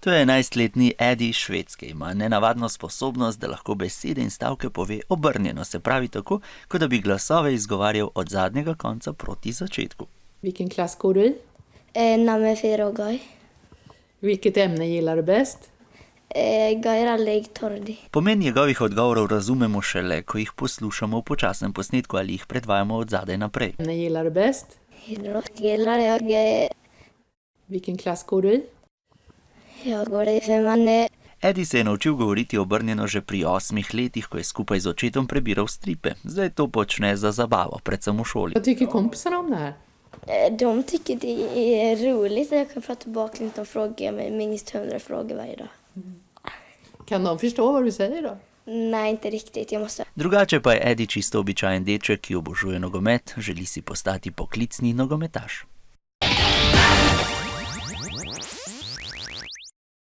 To je 11-letni Eddie iz Švedske. Ima nenavadno sposobnost, da lahko besede in stavke pove obrnjeno, se pravi tako, kot da bi glasove izgovarjal od zadnjega konca proti začetku. Vilken klass går du i? Nummer 4 Gaj. Vilket ämne gillar du bäst? Gaj Rallig Tordi. Pomen njegovih odgovorov razumemo šele, ko jih poslušamo v počasnem posnetku ali jih predvajamo od zadaj naprej. Ämne gillar du bäst? Idrott gillar jag. Vilken klass går du i? Jag går i 5. Eddie se je naučil govoriti obrnjeno že pri 8 letih, ko je skupaj z očetom prebiral stripe. Zdaj to počne za zabavo, predvsem v šoli. Vad tycker kompisarna om det här? De tycker det är roligt att jag kan prata baklänges och fråga mig minst 100 frågor varje dag. Kan de förstå vad du säger då? Nej, inte riktigt. Jag måste... Drugače pa je Eddie čisto običajen deček, ki obožuje nogomet, želi si postati poklicni nogometaš.